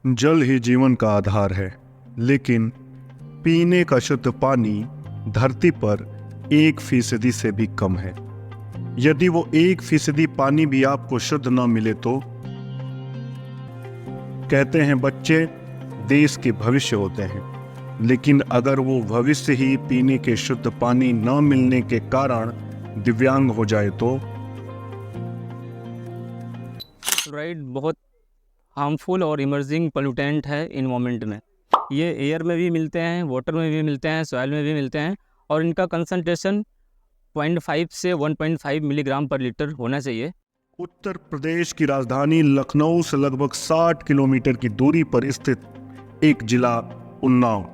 जल ही जीवन का आधार है, लेकिन पीने का शुद्ध पानी धरती पर 1% से भी कम है। यदि वो 1% पानी भी आपको शुद्ध न मिले तो कहते हैं बच्चे देश के भविष्य होते हैं, लेकिन अगर वो भविष्य ही पीने के शुद्ध पानी न मिलने के कारण दिव्यांग हो जाए तो फ्लोराइड बहुत हार्मफुल और इमर्जिंग पोल्यूटेंट है इन्वायरमेंट में। ये एयर में भी मिलते हैं, वाटर में भी मिलते हैं, सॉइल में भी मिलते हैं और इनका कंसंट्रेशन 0.5 से 1.5 मिलीग्राम पर लीटर होना चाहिए। उत्तर प्रदेश की राजधानी लखनऊ से लगभग 60 किलोमीटर की दूरी पर स्थित एक जिला उन्नाव,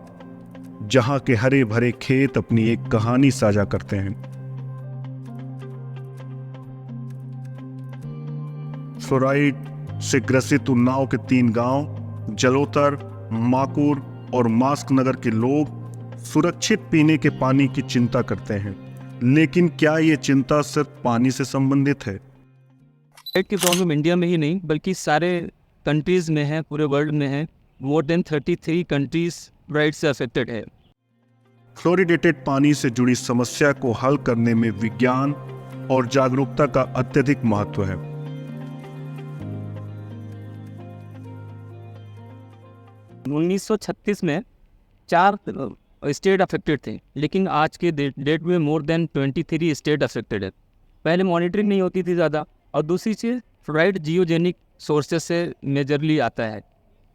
जहां के हरे भरे खेत अपनी एक कहानी साझा करते हैं। फ्लोराइड से ग्रसित उन्नाव के 3 गांव जलोतर, माकुर और मास्क नगर के लोग सुरक्षित पीने के पानी की चिंता करते हैं, लेकिन क्या ये चिंता सिर्फ पानी से संबंधित है? फ्लोराइड की प्रॉब्लम इंडिया में ही नहीं बल्कि सारे कंट्रीज़ में है, पूरे वर्ल्ड में है। मोर देन 33 कंट्रीज फ्लोराइड से अफेक्टेड है। फ्लोरिडेटेड पानी से जुड़ी समस्या को हल करने में विज्ञान और जागरूकता का अत्यधिक महत्व है। उन्नीस 1936 में 4 स्टेट अफेक्टेड थे, लेकिन आज के डेट में मोर देन 23 स्टेट अफेक्टेड है। पहले मॉनिटरिंग नहीं होती थी ज़्यादा, और दूसरी चीज़ फ्लोराइड जियोजेनिक सोर्सेस से मेजरली आता है।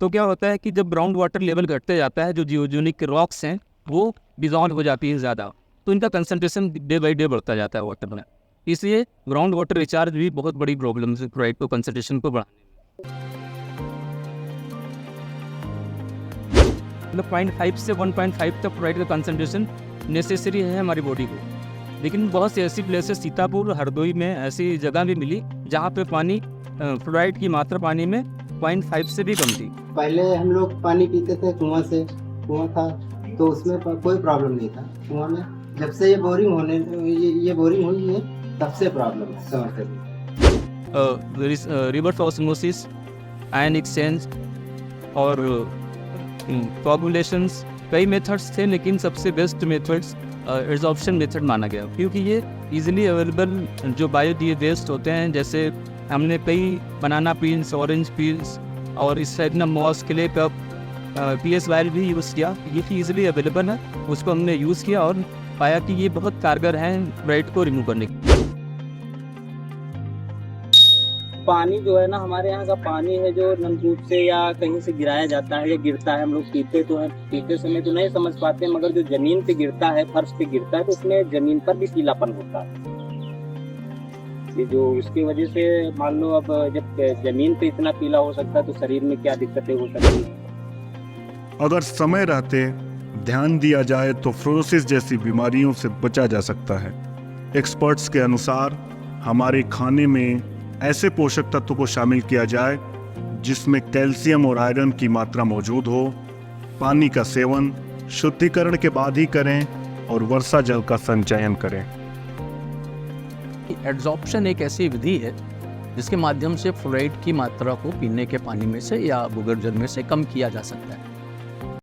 तो क्या होता है कि जब ग्राउंड वाटर लेवल घटते जाता है, जो जियोजेनिक रॉक्स हैं वो डिजॉल्व हो जाती है ज़्यादा, तो इनका कंसंट्रेशन डे बाई डे बढ़ता जाता है वाटर में। इसलिए ग्राउंड वाटर रिचार्ज भी बहुत बड़ी प्रॉब्लम है फ्लोराइड को कंसंट्रेशन को बढ़ाने में। मतलब 0.5 से 1.5 तक फ्लोराइड का कंसंट्रेशन नेसेसरी है हमारी बॉडी को। लेकिन बहुत सी ऐसी प्लेसेस, सीतापुर, हरदोई में ऐसी जगह भी मिली जहाँ पे पानी फ्लोराइड की मात्रा पानी में 0.5 से भी कम थी। पहले हम लोग पानी पीते थे कुआं से, कुआं था तो उसमें कोई प्रॉब्लम नहीं था कुआं में। जब से ये बोरिंग हुई है तब से प्रॉब्लम है, समझते हैं। रिवर्स ऑस्मोसिस, आयन एक्सचेंज और कोगुलेशंस, कई मेथड्स थे, लेकिन सबसे बेस्ट मेथड्स एडजॉर्प्शन मेथड माना गया, क्योंकि ये इजीली अवेलेबल जो बायोडिग्रेडेबल होते हैं। जैसे हमने कई बनाना पील्स, ऑरेंज पील्स और इस टाइप ना moss clay cup, PS wire भी यूज़ किया। ये भी इजीली अवेलेबल है, उसको हमने यूज़ किया और पाया कि ये बहुत कारगर है फ्लोराइड को रिमूव करने की। पानी जो है ना, हमारे यहाँ का पानी है जो नलकूप से या कहीं से गिराया जाता है या गिरता है, हम लोग पीते तो हैं, पीते समय तो नहीं समझ पाते, मगर जो जमीन पे गिरता है, फर्श पे गिरता है, तो उसमें जमीन पर भी पीलापन होता है। ये जो उसकी वजह से मान लो अब जब जमीन पे इतना पीला हो सकता है तो शरीर में क्या दिक्कतें हो सकती हैं। अगर समय रहते ध्यान दिया जाए तो फ्लोरोसिस जैसी बीमारियों से बचा जा सकता है। एक्सपर्ट्स के अनुसार हमारे खाने में ऐसे पोषक तत्वों को शामिल किया जाए जिसमें कैल्शियम और आयरन की मात्रा मौजूद हो। पानी का सेवन शुद्धिकरण के बाद ही करें और वर्षा जल का संचयन करें। एडजॉर्प्शन एक ऐसी विधि है जिसके माध्यम से फ्लोराइड की मात्रा को पीने के पानी में से या भूगर्भ जल में से कम किया जा सकता है।